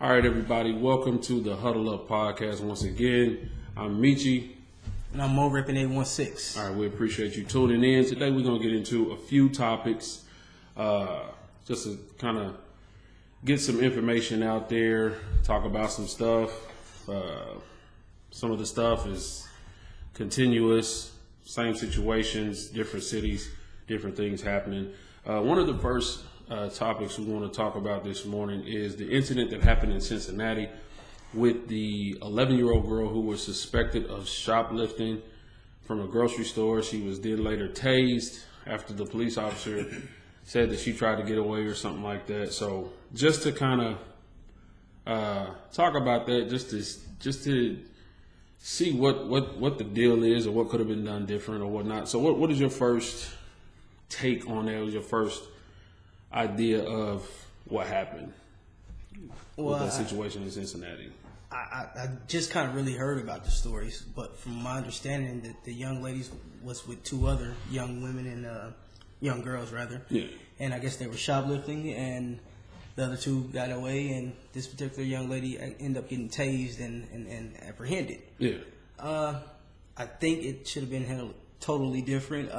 All right, everybody, welcome to the Huddle Up Podcast once again. I'm Michi. And I'm Mo Rippin 816. All right, we appreciate you tuning in. Today we're going to get into a few topics just to kind of get some information out there, talk about some stuff. Some of the stuff is continuous, same situations, different cities, different things happening. One of the first topics we want to talk about this morning is the incident that happened in Cincinnati with the 11-year-old girl who was suspected of shoplifting from a grocery store. She was then later tased after the police officer said that she tried to get away or something like that. So just to kind of talk about that, just to see what the deal is or what could have been done different or whatnot. So what is your first take on that? What was your first idea of what happened with that situation in Cincinnati? I just kind of really heard about the stories, but from my understanding that the young ladies was with two other young women and young girls rather. Yeah. And I guess they were shoplifting and the other two got away and this particular young lady ended up getting tased and apprehended. Yeah. I think it should have been handled totally different.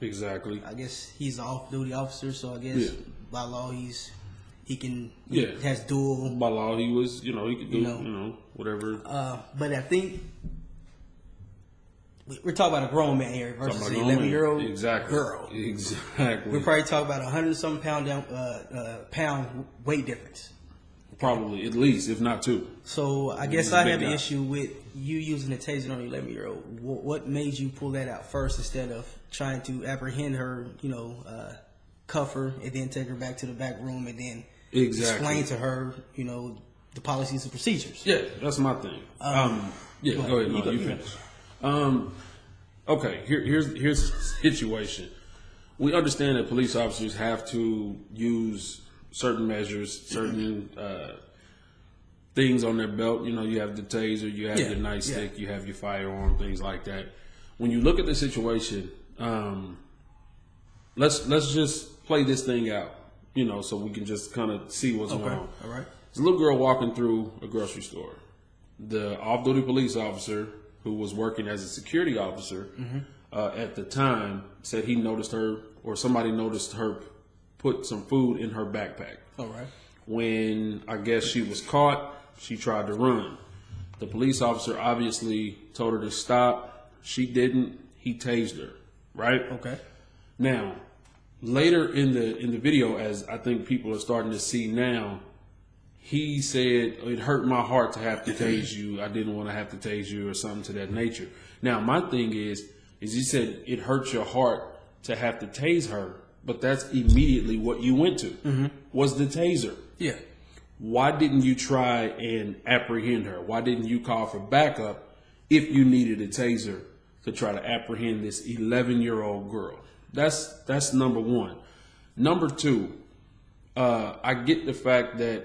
Exactly. I guess he's an off-duty officer, so I guess by law he has dual. By law he was, he could do, whatever. But I think we're talking about a grown man here versus an 11-year-old girl. Exactly. We're probably talking about 100-something pound weight difference. Probably, at least, if not two. So I guess I have an issue with you using a taser on an 11-year-old. What made you pull that out first instead of trying to apprehend her, cuff her, and then take her back to the back room and then explain to her, the policies and procedures? Yeah, that's my thing. Go ahead. No, you finish. Okay, here's the situation. We understand that police officers have to use certain measures, certain things on their belt. You have the taser, you have your nightstick, you have your firearm, things like that. When you look at the situation, let's just play this thing out, so we can just kind of see what's going on. All right. There's a little girl walking through a grocery store. The off-duty police officer, who was working as a security officer at the time, said he noticed her, or somebody noticed her put some food in her backpack. All right. When I guess she was caught, she tried to run. The police officer obviously told her to stop. She didn't. He tased her. Right? Okay. Now, later in the video, as I think people are starting to see now, he said, "It hurt my heart to have to tase you. I didn't want to have to tase you," or something to that nature. Now, my thing is he said it hurt your heart to have to tase her, but that's immediately what you went to, was the taser. Yeah. Why didn't you try and apprehend her? Why didn't you call for backup if you needed a taser to try to apprehend this 11-year-old girl? That's number one. Number two, I get the fact that,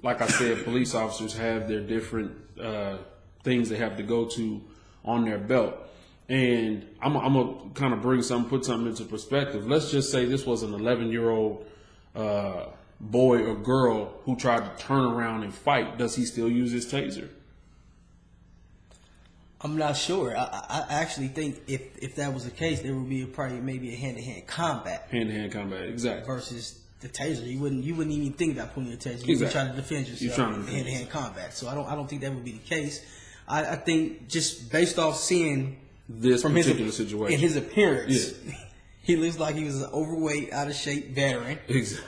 like I said, police officers have their different things they have to go to on their belt. And I'm going to kind of put something into perspective. Let's just say this was an 11-year-old boy or girl who tried to turn around and fight. Does he still use his taser? I'm not sure. I actually think if that was the case, there would be maybe a hand-to-hand combat. Hand-to-hand combat, exactly. Versus the taser. You wouldn't even think about pulling your taser. You would try to defend yourself in hand-to-hand combat. So I don't think that would be the case. I think just based off seeing this from particular situation in his appearance, he looks like he was an overweight, out of shape veteran. Exactly.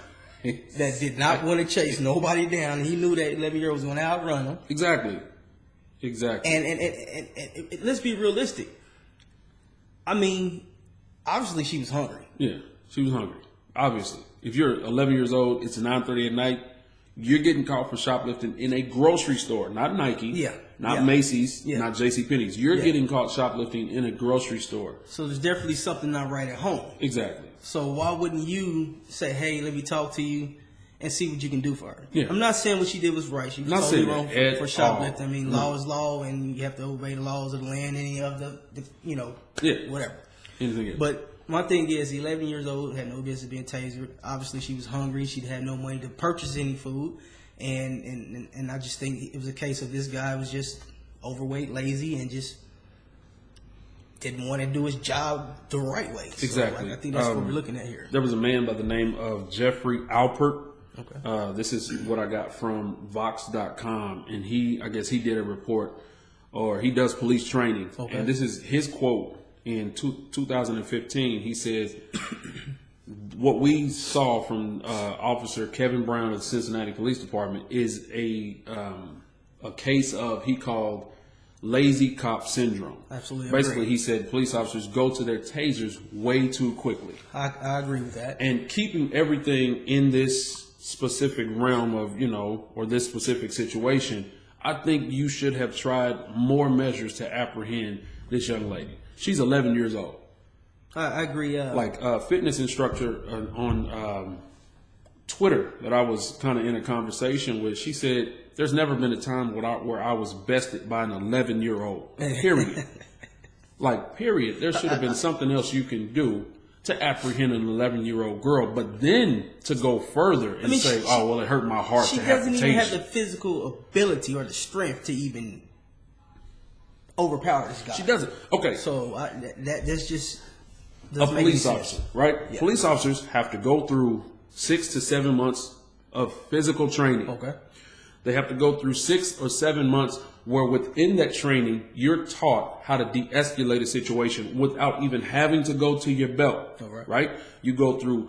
That did not want to chase nobody down. He knew that 11-year-old was going to outrun him. Exactly. And let's be realistic. I mean, obviously she was hungry. Yeah, she was hungry. Obviously, if you're 11 years old, it's 9:30 at night. You're getting caught for shoplifting in a grocery store, not Nike, not Macy's, not JCPenney's. You're getting caught shoplifting in a grocery store. So there's definitely something not right at home. Exactly. So why wouldn't you say, "Hey, let me talk to you and see what you can do for her"? Yeah. I'm not saying what she did was right. She was totally wrong for shoplifting. I mean, law is law, and you have to obey the laws of the land. Any of the whatever. Anything else. But my thing is, 11 years old, had no business being tasered. Obviously, she was hungry. She had no money to purchase any food. And I just think it was a case of this guy was just overweight, lazy, and just didn't want to do his job the right way. Exactly. So I think that's what we're looking at here. There was a man by the name of Jeffrey Alpert. Okay. This is what I got from Vox.com, and I guess he did a report, or he does police training. Okay. And this is his quote in 2015. He says, what we saw from Officer Kevin Brown of the Cincinnati Police Department is a case of, he called, lazy cop syndrome. Absolutely. Basically, he said police officers go to their tasers way too quickly. I agree with that. And keeping everything in this specific realm of, or this specific situation, I think you should have tried more measures to apprehend this young lady. She's 11 years old. I agree. Like a fitness instructor on Twitter that I was kind of in a conversation with, she said, there's never been a time where I was bested by an 11-year-old, period. Period. There should have been something else you can do to apprehend an 11-year-old girl, but then to go further and say, it hurt my heart to have to She doesn't even have the physical ability or the strength to even overpower this guy. She doesn't. Okay. So that's just a police officer, right? Yeah. Police officers have to go through 6 to 7 months of physical training. Okay. They have to go through 6 or 7 months where within that training, you're taught how to de-escalate a situation without even having to go to your belt, right? You go through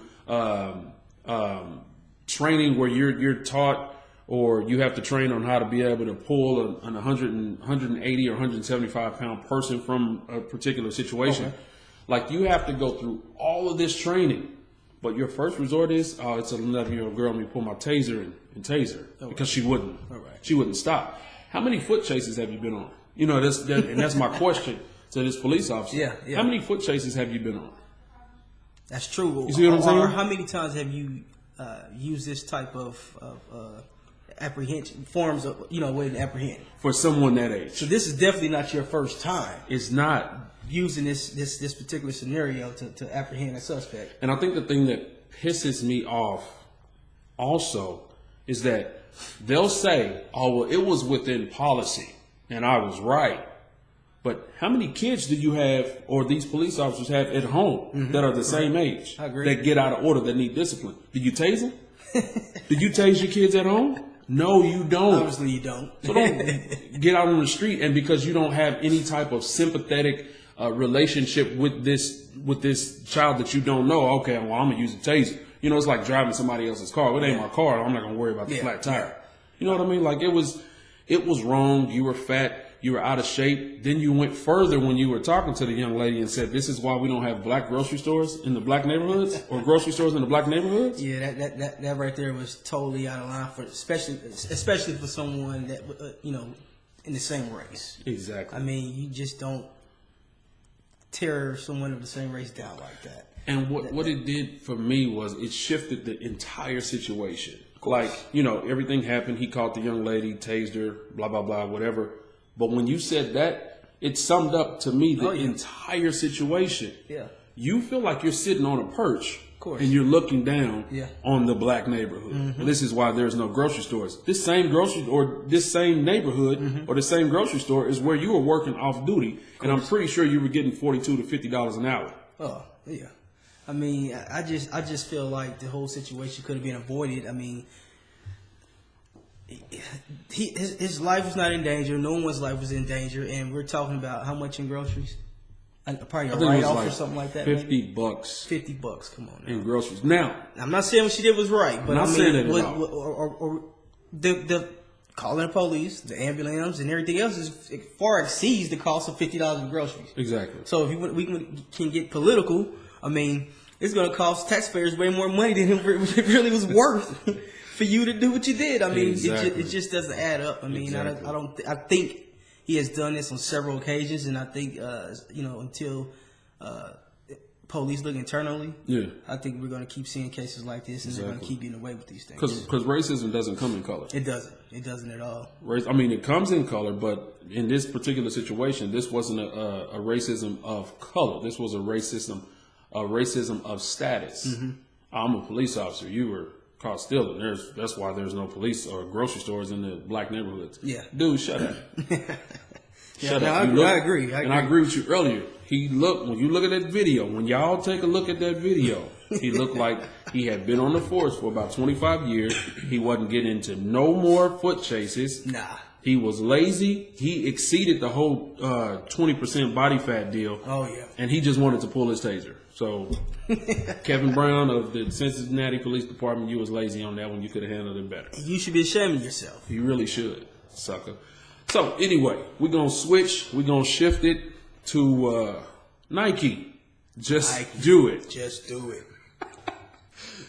training where you're taught, or you have to train on how to be able to pull an 180 or 175 pound person from a particular situation. Okay. You have to go through all of this training. But your first resort is, it's an 11-year-old girl, let me pull my taser and taser. Because she wouldn't. She wouldn't stop. How many foot chases have you been on? And that's my question to this police officer. Yeah. How many foot chases have you been on? That's true. You see what I'm saying? Or how many times have you used this type of apprehension, forms of, way to apprehend? For someone that age. So this is definitely not your first time. It's not. Using this particular scenario to apprehend a suspect. And I think the thing that pisses me off also is that they'll say, it was within policy and I was right. But how many kids do you have, or these police officers have at home that are the same age, that get out of order, that need discipline? Did you tase them? Did you tase your kids at home? No, you don't. Obviously you don't. So don't get out on the street, and because you don't have any type of sympathetic relationship with this child that you don't know, okay, well, I'm gonna use a taser. It's like driving somebody else's car. It ain't my car. I'm not gonna worry about the flat tire. You know what I mean? It was wrong. You were fat. You were out of shape. Then you went further when you were talking to the young lady and said, "This is why we don't have black grocery stores in the black neighborhoods, or grocery stores in the black neighborhoods." Yeah, that right there was totally out of line for especially for someone that in the same race. Exactly. I mean, you just don't tear someone of the same race down like that. And what it did for me was it shifted the entire situation. Everything happened. He caught the young lady, tased her, blah, blah, blah, whatever. But when you said that, it summed up to me the entire situation. Yeah. You feel like you're sitting on a perch, and you're looking down on the black neighborhood. Mm-hmm. This is why there's no grocery stores. This same neighborhood or the same grocery store is where you were working off duty, and I'm pretty sure you were getting $42 to $50 an hour. Oh yeah, I mean, I just feel like the whole situation could have been avoided. I mean, his life was not in danger. No one's life was in danger, and we're talking about how much in groceries? Probably a write-off or something like that. $50. $50. Come on. Now. In groceries. Now, I'm not saying what she did was right, but the calling the police, the ambulance, and everything else far exceeds the cost of $50 in groceries. Exactly. So if we can get political, I mean, it's going to cost taxpayers way more money than it really was worth for you to do what you did. I mean, it just doesn't add up. I mean, I think he has done this on several occasions, and I think until police look internally, I think we're going to keep seeing cases like this, and they're going to keep getting away with these things. Because racism doesn't come in color. It doesn't. It doesn't at all. It comes in color, but in this particular situation, this wasn't a racism of color. This was a racism of status. Mm-hmm. I'm a police officer. You were caught stealing. That's why there's no police or grocery stores in the black neighborhoods. Yeah. Dude, shut up. Shut up. I agree. I agree with you earlier. When you look at that video, when y'all take a look at that video, he looked like he had been on the force for about 25 years. He wasn't getting into no more foot chases. Nah. He was lazy. He exceeded the whole 20% body fat deal. Oh, yeah. And he just wanted to pull his taser. So, Kevin Brown of the Cincinnati Police Department, you was lazy on that one. You could have handled it better. You should be ashamed of yourself. You really should, sucker. So, anyway, we're going to switch. We're going to shift it to Nike. Just do it. Just do it.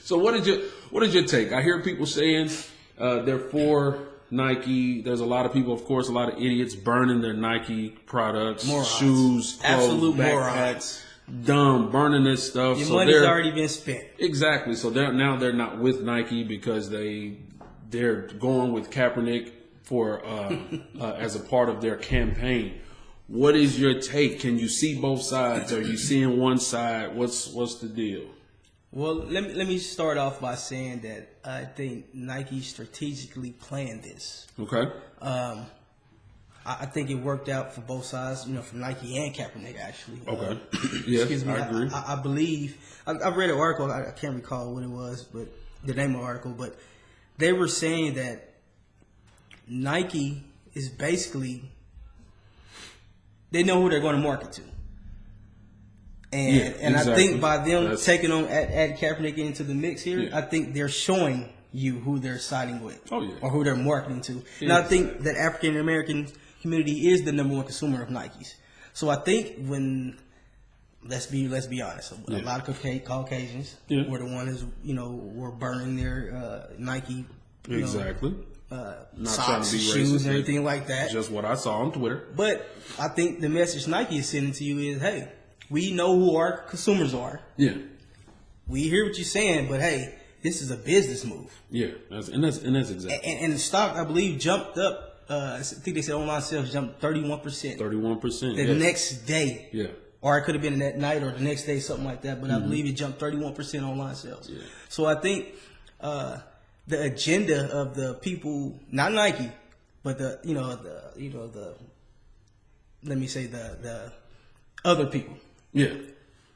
So, what did your take? I hear people saying they're for Nike. There's a lot of people, of course, a lot of idiots burning their Nike products, morons. Shoes, clothes, absolute backpacks. Morons. Dumb, burning this stuff. Your money's already been spent. Exactly. So they're not with Nike because they're going with Kaepernick for as a part of their campaign. What is your take? Can you see both sides? Are you seeing one side? What's the deal? Well, let me start off by saying that I think Nike strategically planned this. Okay. I think it worked out for both sides, for Nike and Kaepernick, actually. Okay. Yes, excuse me. I agree. I believe I read an article. I can't recall what it was, but the name of the article. But they were saying that Nike is basically they know who they're going to market to, and exactly. I think by them taking on add Kaepernick into the mix here, I think they're showing you who they're siding with, or who they're marketing to. And I think that African American community is the number one consumer of Nikes. So I think when let's be honest, a lot of Caucasians were the ones were burning their Nike exactly. Not socks, trying to be shoes, racist, and everything like that. Just what I saw on Twitter. But I think the message Nike is sending to you is, hey, we know who our consumers are. Yeah. We hear what you're saying, but hey, this is a business move. Yeah, that's exactly. And the stock, I believe, jumped up. I think they said online sales jumped 31%. 31%. The next day. Yeah. Or it could have been that night or the next day, something like that. But I believe it jumped 31% online sales. Yeah. So I think the agenda of the people, not Nike, but the let me say the other people. Yeah.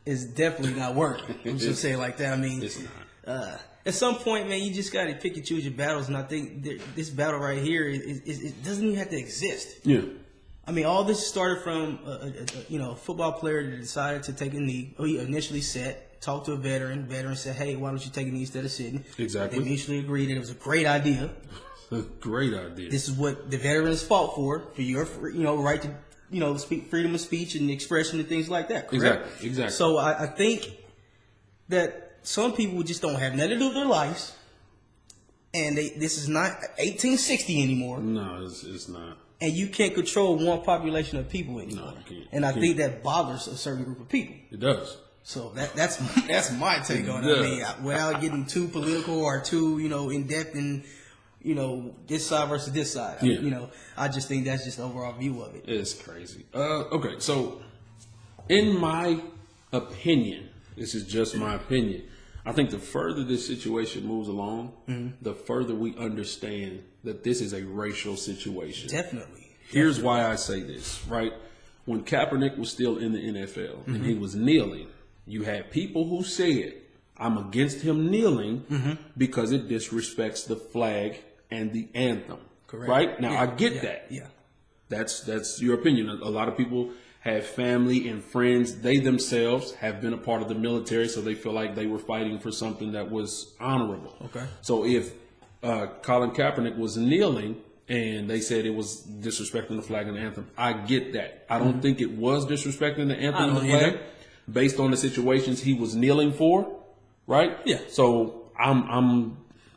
Is definitely not working. I'm just saying like that. I mean, it's not. At some point, man, you just got to pick and choose your battles. And I think this battle right here, it doesn't even have to exist. Yeah. I mean, all this started from a football player that decided to take a knee. He initially talked to a veteran. Veteran said, "Hey, why don't you take a knee instead of sitting?" Exactly. They mutually agreed that it was a great idea. A great idea. This is what the veterans fought for your right to speak, freedom of speech and expression and things like that. Correct? Exactly. So I think that some people just don't have nothing to do with their lives, and this is not 1860 anymore. No, it's not. And you can't control one population of people anymore. No, you can't. And I think that bothers a certain group of people. It does. So that's my take on it. I mean, without getting too political or too in depth in this side versus this side. Yeah. I just think that's just the overall view of it. It's crazy. Okay, so in my opinion, this is just my opinion, I think the further this situation moves along, the further we understand that this is a racial situation. Definitely. Here's why I say this, right? When Kaepernick was still in the NFL and he was kneeling, you had people who said, I'm against him kneeling because it disrespects the flag and the anthem. Correct. Right? Now, I get that. Yeah. That's your opinion. A lot of people have family and friends. They themselves have been a part of the military, so they feel like they were fighting for something that was honorable. Okay. So if Colin Kaepernick was kneeling and they said it was disrespecting the flag and the anthem, I get that. I don't think it was disrespecting the anthem and the flag based on the situations he was kneeling for, right? Yeah. So I'm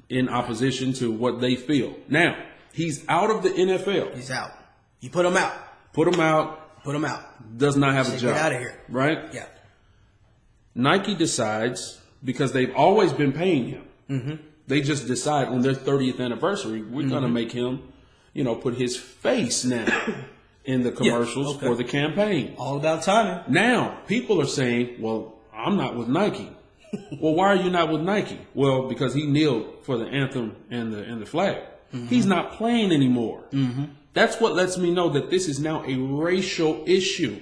in opposition to what they feel. Now, he's out of the NFL. He's out. You put him out. Put him out. Put him out. Does not have a job. Get out of here. Right? Yeah. Nike decides, because they've always been paying him, they just decide on their 30th anniversary, we're going to make him, put his face now in the commercials for the campaign. All about timing. Now, people are saying, well, I'm not with Nike. Well, why are you not with Nike? Well, because he kneeled for the anthem and the flag. He's not playing anymore. That's what lets me know that this is now a racial issue.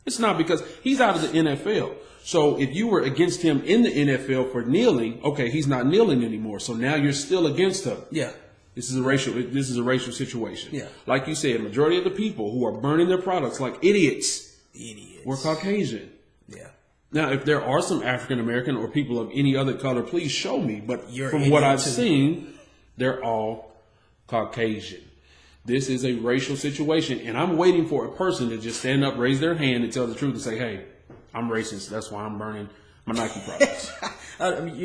It's not because he's out of the NFL. So if you were against him in the NFL for kneeling, okay, he's not kneeling anymore. So now you're still against him. Yeah. This is a racial situation. Yeah. Like you said, majority of the people who are burning their products like idiots were Caucasian. Yeah. Now, if there are some African American or people of any other color, please show me. But You're from what I've seen, they're all Caucasian. This is a racial situation, and I'm waiting for a person to just stand up, raise their hand, and tell the truth and say, "Hey, I'm racist. That's why I'm burning my Nike products."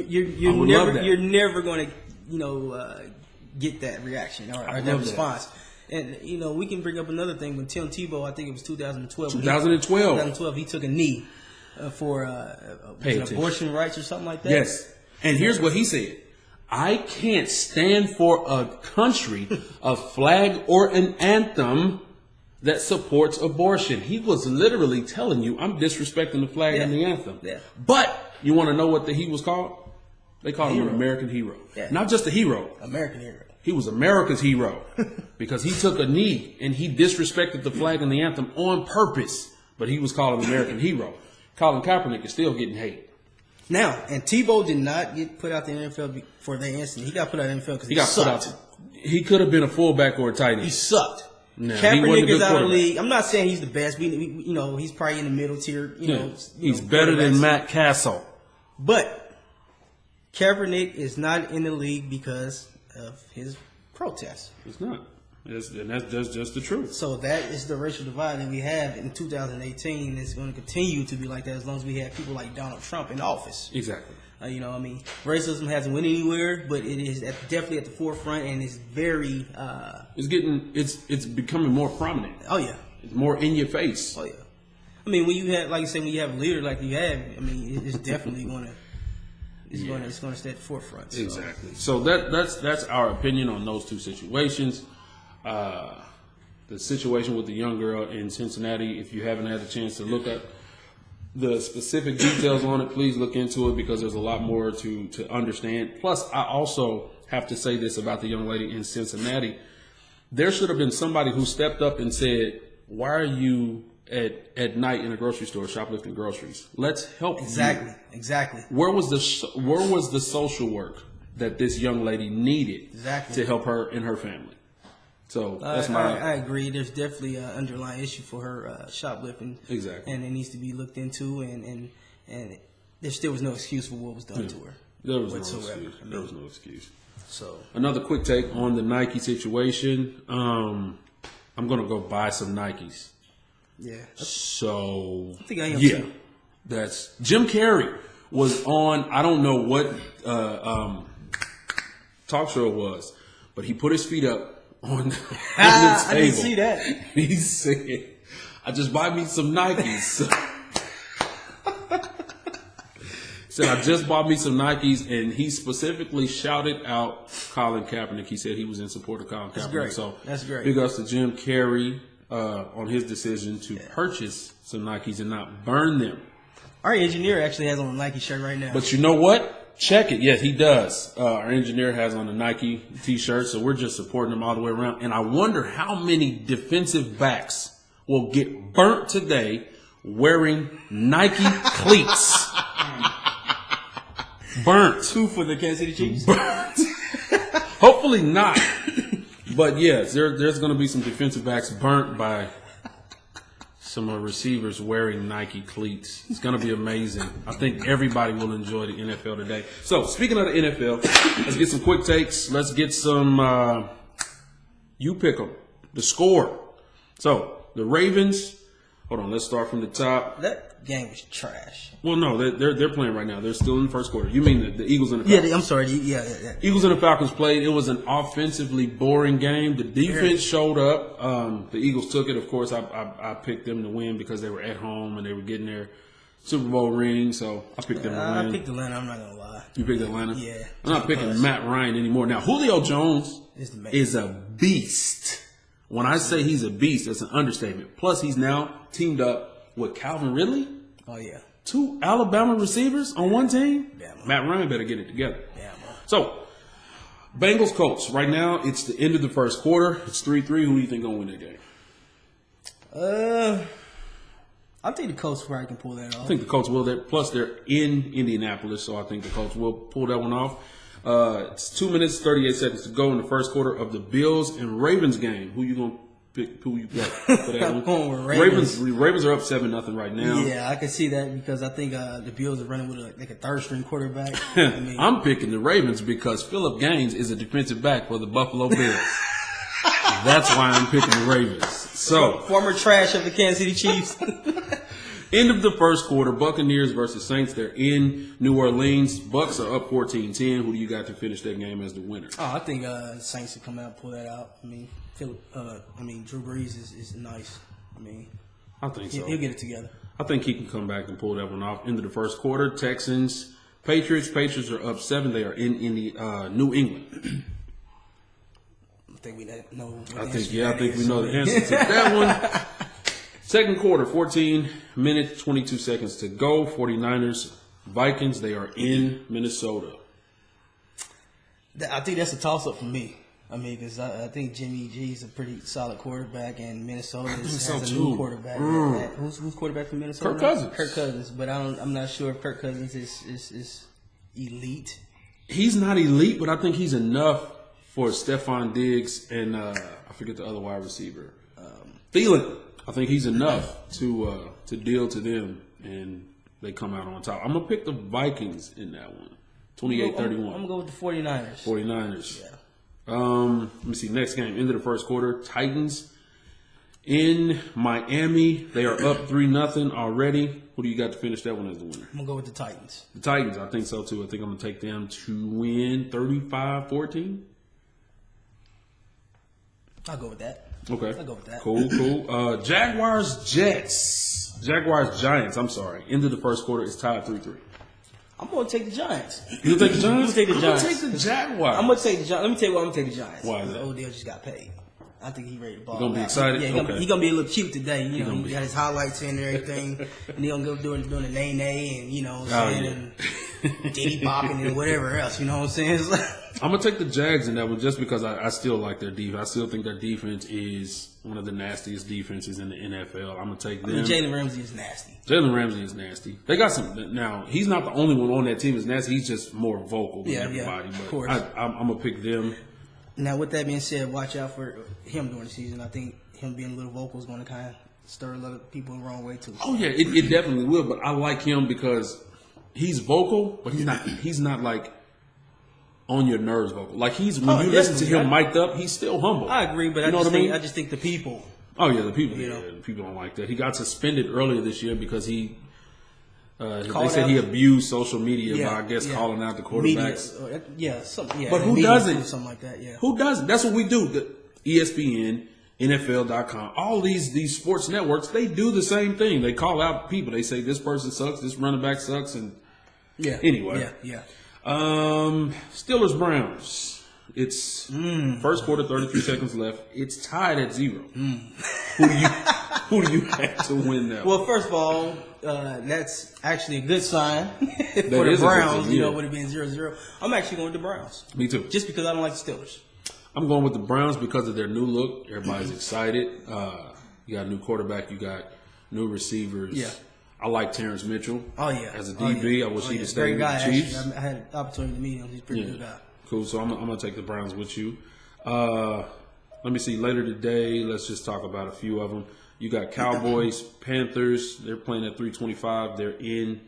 You're never going to, get that reaction or that response. And, we can bring up another thing. When Tim Tebow, I think it was 2012. 2012. He took a knee for abortion rights or something like that. Yes. And here's what he said. I can't stand for a country, a flag, or an anthem that supports abortion. He was literally telling you, I'm disrespecting the flag and the anthem. Yeah. But you want to know what he was called? They called him an American hero. Yeah. Not just a hero. American hero. He was America's hero because he took a knee and he disrespected the flag and the anthem on purpose. But he was called an American hero. Colin Kaepernick is still getting hate. Now, and Tebow did not get put out the NFL for that incident. He got put out of the NFL because he got sucked. Put out. He could have been a fullback or a tight end. He sucked. No, Kaepernick is out of the league. I'm not saying he's the best. He's probably in the middle tier. He's better than Matt Castle. But Kaepernick is not in the league because of his protests. It's not. And that's just the truth. So that is the racial divide that we have in 2018. It's going to continue to be like that as long as we have people like Donald Trump in office. Exactly. Racism hasn't went anywhere, but it is definitely at the forefront, and it's very. It's becoming more prominent. Oh yeah. It's more in your face. Oh yeah. When you have, like you said, when you have a leader like you have, it's definitely going to. It's going to stay at the forefront. So. Exactly. So that's our opinion on those two situations. The situation with the young girl in Cincinnati, if you haven't had a chance to look at the specific details on it, please look into it because there's a lot more to understand. Plus, I also have to say this about the young lady in Cincinnati. There should have been somebody who stepped up and said, why are you at night in a grocery store shoplifting groceries? Let's help you. Exactly. Where was the social work that this young lady needed to help her and her family? So that's I agree. There's definitely an underlying issue for her shoplifting. Exactly. And it needs to be looked into, and there still was no excuse for what was done to her. There was whatsoever. No excuse. There was no excuse. So another quick take on the Nike situation. I'm gonna go buy some Nikes. Yeah. So I think I am too. That's Jim Carrey was on. I don't know what talk show it was, but he put his feet up on the table. I didn't see that. He said, "I just buy me some Nikes." Said, I just bought me some Nikes, and he specifically shouted out Colin Kaepernick. He said he was in support of Colin Kaepernick. That's great. So that's great. Big ups to Jim Carrey on his decision to purchase some Nikes and not burn them. Our engineer actually has on a Nike shirt right now. But you know what? Check it. Yes, he does. Our engineer has on a Nike T-shirt, so we're just supporting him all the way around. And I wonder how many defensive backs will get burnt today wearing Nike cleats. Burnt. 2 for the Kansas City Chiefs. Burnt. Hopefully not. But yes, there's going to be some defensive backs burnt by some receivers wearing Nike cleats. It's going to be amazing. I think everybody will enjoy the NFL today. So, speaking of the NFL, let's get some quick takes. Let's get some, you pick them, the score. So, the Ravens, hold on, let's start from the top. That game was trash. Well, no, they're playing right now. They're still in the first quarter. You mean the Eagles and the Falcons? Yeah, I'm sorry. Yeah. Eagles and the Falcons played. It was an offensively boring game. The defense showed up. The Eagles took it. Of course, I picked them to win because they were at home and they were getting their Super Bowl ring. So I picked them to win. I picked Atlanta. I'm not going to lie. You picked Atlanta? Yeah. I'm not picking Matt Ryan anymore. Now, Julio Jones is a beast. When I say he's a beast, that's an understatement. Plus, he's now teamed up with Calvin Ridley. Oh, yeah. 2 Alabama receivers on one team? Bama. Matt Ryan better get it together. Bama. So, Bengals Colts. Right now, it's the end of the first quarter. It's 3-3. Who do you think gonna win that game? I think the Colts probably can pull that off. I think the Colts will. Plus, they're in Indianapolis, so I think the Colts will pull that one off. It's 2 minutes, 38 seconds to go in the first quarter of the Bills and Ravens game. Who you gonna pick? Who you got for that I'm one? going with Ravens. Ravens are up 7-0 right now. Yeah, I can see that because I think the Bills are running with a third string quarterback. I mean, I'm picking the Ravens because Phillip Gaines is a defensive back for the Buffalo Bills. That's why I'm picking the Ravens. So, former trash of the Kansas City Chiefs. End of the first quarter, Buccaneers versus Saints. They're in New Orleans. Bucks are up 14-10. Who do you got to finish that game as the winner? Oh, I think Saints will come out and pull that out. I mean, Drew Brees is nice. I think so. He'll get it together. I think he can come back and pull that one off. End of the first quarter, Texans, Patriots. Patriots are up 7. They are in New England. I think we know. I think we know the answer to that one. Second quarter, 14 minutes, 22 seconds to go. 49ers, Vikings, they are in Minnesota. I think that's a toss-up for me. Because I think Jimmy G is a pretty solid quarterback, and Minnesota has a new quarterback. Who's quarterback for Minnesota? Kirk Cousins. But I'm not sure if Kirk Cousins is elite. He's not elite, but I think he's enough for Stephon Diggs and I forget the other wide receiver. Thielen. I think he's enough to deal to them, and they come out on top. I'm going to pick the Vikings in that one, 28-31. I'm going to go with the 49ers. 49ers. Yeah. Let me see. Next game, end of the first quarter, Titans in Miami. They are up 3-0 already. Who do you got to finish that one as the winner? I'm going to go with the Titans. The Titans, I think so too. I think I'm going to take them to win 35-14. I'll go with that. Okay. I'll go with that. Cool. Jaguars, Jets. Jaguars, Giants. I'm sorry. End of the first quarter is tied 3-3. I'm going to take the Giants. You take the Giants? I'm going to take the Giants. I'm going to take the Jaguars. I'm going to take the Giants. Let me tell you why I'm going to take the Giants. Why is that? Odell just got paid. I think he's ready to ball. You going to be out. excited? Yeah, he's going to be a little cute today. He got his highlights in and everything. And he's going to go doing the nay-nay and, and Diddy bopping and whatever else. You know what I'm saying? I'm going to take the Jags in that one just because I still like their defense. I still think their defense is one of the nastiest defenses in the NFL. I'm going to take them. Jalen Ramsey is nasty. Jalen Ramsey is nasty. They got some. Now, he's not the only one on that team that's nasty. He's just more vocal than everybody. Of but course. I'm going to pick them. Now, with that being said, watch out for him during the season. I think him being a little vocal is going to kind of stir a lot of people the wrong way, too. Oh, yeah, it definitely will. But I like him because he's vocal, but he's not like on your nerves vocal. Like when you listen to him mic'd up, he's still humble. I agree, but I just think the people. Oh, yeah, the people. The people don't like that. He got suspended earlier this year because they said he abused social media by, I guess, calling out the quarterbacks. But who doesn't? Something like that, yeah. Who doesn't? That's what we do. The ESPN, NFL.com, all these sports networks, they do the same thing. They call out people. They say this person sucks, this running back sucks, and anyway. Yeah. Steelers Browns. It's first quarter, 33 seconds left. It's tied at 0. Who do you have to win that? Well, first of all, that's actually a good sign for the Browns. Would have been 0-0. I'm actually going with the Browns. Me too. Just because I don't like the Steelers. I'm going with the Browns because of their new look. Everybody's excited. You got a new quarterback. You got new receivers. Yeah. I like Terrence Mitchell. Oh, yeah. As a DB, I wish he'd have stayed with the Chiefs. Actually. I had an opportunity to meet him. He's a pretty good guy. Cool. So I'm going to take the Browns with you. Let me see. Later today, let's just talk about a few of them. You got Cowboys, Panthers. They're playing at 3:25. They're in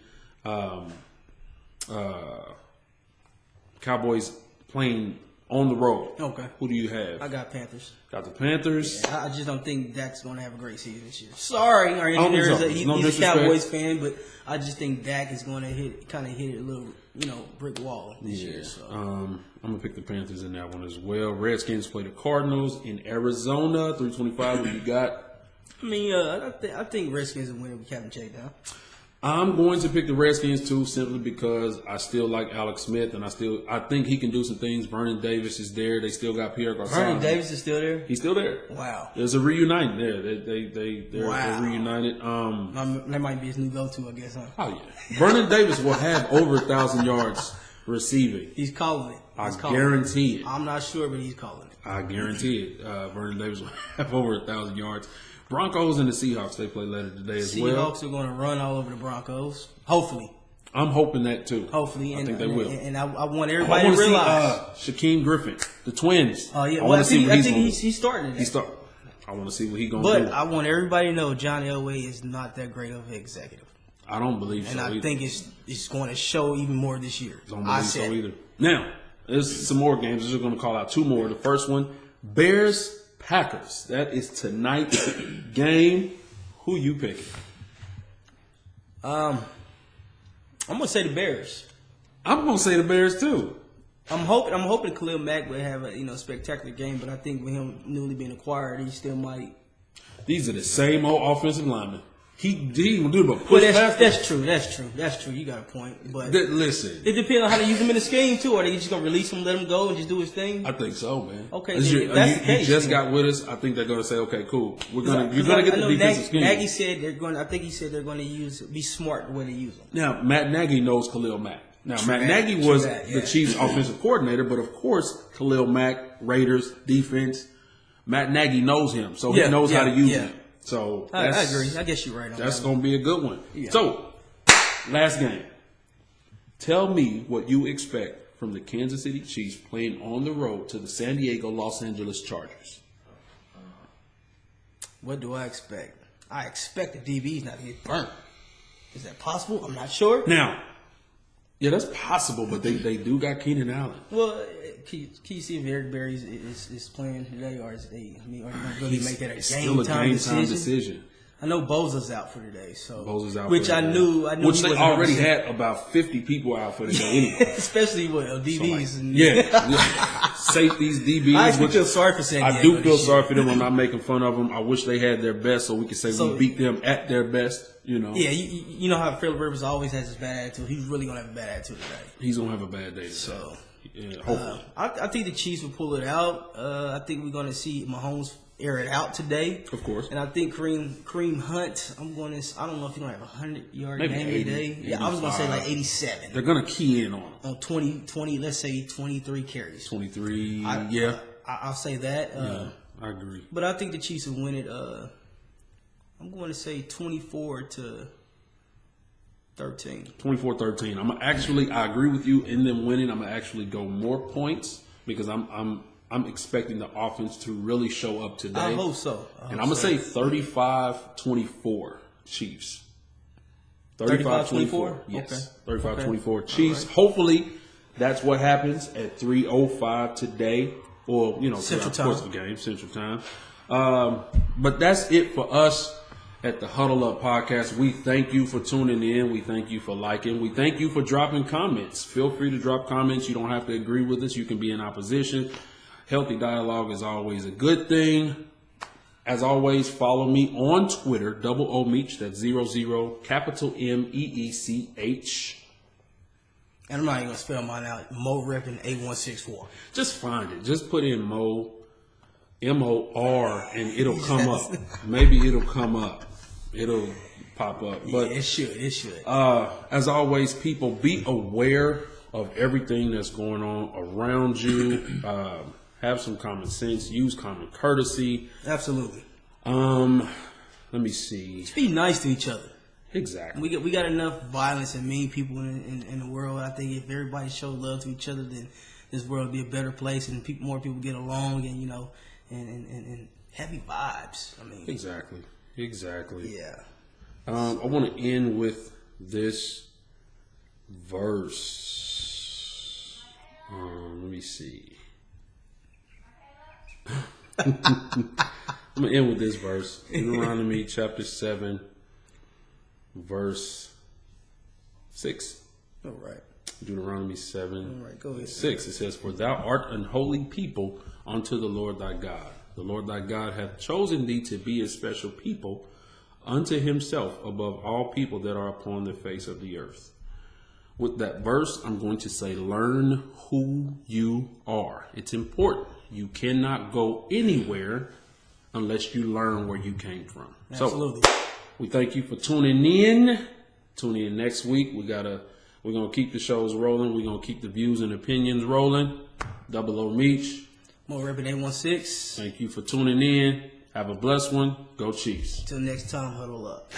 Cowboys playing on the road. Okay. Who do you have? I got Panthers. Got the Panthers. Yeah, I just don't think Dak's going to have a great season this year. Sorry, he's a Cowboys fan, but I just think Dak is going to hit it a little, brick wall this year. So. I'm gonna pick the Panthers in that one as well. Redskins play the Cardinals in Arizona. 3:25. What you got? I think Redskins will win with Captain Check down. I'm going to pick the Redskins too, simply because I still like Alex Smith, and I think he can do some things. Vernon Davis is there. They still got Pierre Garçon. Vernon Davis is still there? He's still there. Wow. There's a reuniting there. They're reunited. That might be his new go-to, I guess, huh? Oh, yeah. Vernon Davis will have over 1,000 yards receiving. He's calling it. I guarantee it. I'm not sure, but he's calling it. I guarantee it. Vernon Davis will have over 1,000 yards. Broncos and the Seahawks, they play later today as well. Seahawks are going to run all over the Broncos. Hopefully. I'm hoping that too. Hopefully. I think they will. And I want everybody to realize. Shaquem Griffin, the Twins. Oh, yeah. I think he's starting today. I want to see what he's going to do. But I want everybody to know John Elway is not that great of an executive. I don't believe so and I either. think it's going to show even more this year. I don't believe so either. Now, there's some more games. I'm just going to call out two more. The first one, Bears-Packers. That is tonight's game. Who you picking? I'm gonna say the Bears. I'm gonna say the Bears too. I'm hoping Khalil Mack will have a spectacular game, but I think with him newly being acquired, he still might. These are the same old offensive linemen. He gonna do it, but that's true. You got a point. But listen, it depends on how they use him in the scheme too. Are they just gonna release him, let him go, and just do his thing? I think so, man. Okay, you just got with us. I think they're gonna say, okay, cool. You're gonna get the defensive scheme. Nagy said they're going. I think he said they're going to be smart the way they use them. Now, Matt Nagy knows Khalil Mack. Now, Matt Nagy was the Chiefs' offensive coordinator, but of course, Khalil Mack, Raiders defense. Matt Nagy knows him, so he knows how to use him. So I agree. I guess you're right on that. That's going to be a good one. Yeah. So, last game. Tell me what you expect from the Kansas City Chiefs playing on the road to the San Diego Los Angeles Chargers. What do I expect? I expect the DBs not to get burnt. Is that possible? I'm not sure. Now, yeah, that's possible, but they do got Keenan Allen. Well, can you see if Eric Berry is playing today, or are they really make that a game time decision? I know Bosa's out for today, Bosa's out, which I knew. Which they already had about 50 people out for today anyway. Especially with DBs. So safeties, DBs. I actually feel sorry for San Diego. I do feel sorry for them. I'm not making fun of them. I wish they had their best, so we could say we beat them at their best. You know. Yeah, you know how Philip Rivers always has his bad attitude. He's really gonna have a bad attitude today. He's gonna have a bad day today. So. Yeah, hopefully. I think the Chiefs will pull it out. I think we're going to see Mahomes air it out today. Of course. And I think Kareem Hunt, I don't know if he's going to have a 100-yard game 80, today. 85. Yeah, I was going to say like 87. They're going to key in on him. On 20, let's say 23 carries. 23, I'll say that. I agree. But I think the Chiefs will win it. I'm going to say 24-13. 24-13. I agree with you in them winning. I'm gonna actually go more points because I'm expecting the offense to really show up today. I hope so. And I'm gonna say 35-24 Chiefs. 35-24. Yes. Okay. 35-24 Chiefs. Right. Hopefully that's what happens at 3:05 today, or Central time. Of course, the game Central Time. But that's it for us at the Huddle Up Podcast. We thank you for tuning in. We thank you for liking. We thank you for dropping comments. Feel free to drop comments. You don't have to agree with us. You can be in opposition. Healthy dialogue is always a good thing. As always, follow me on Twitter, double O Meech, that's 00, capital MEECH. And I'm not even going to spell mine out. Mo Reppin 8164. Just find it. Just put in Mo, MOR, and it'll come up. Maybe it'll come up. It'll pop up. But yeah, it should. As always, people, be aware of everything that's going on around you. Have some common sense. Use common courtesy. Absolutely. Let me see. Just be nice to each other. Exactly. We got enough violence and mean people in the world. I think if everybody showed love to each other, then this world would be a better place, and more people get along, and and happy vibes. I mean, exactly. Yeah. I want to end with this verse. Let me see. I'm going to end with this verse. Deuteronomy chapter 7, verse 6. All right. Deuteronomy 7, all right, go ahead. 6. It says, "For thou art an holy people unto the Lord thy God. The Lord thy God hath chosen thee to be a special people, unto himself above all people that are upon the face of the earth. With that verse, I'm going to say, learn who you are. It's important. You cannot go anywhere unless you learn where you came from. Absolutely. So we thank you for tuning in. Tune in next week. We're gonna keep the shows rolling. We're gonna keep the views and opinions rolling. Double O Meech. More Ribbon 816. Thank you for tuning in. Have a blessed one. Go Chiefs. Till next time, huddle up.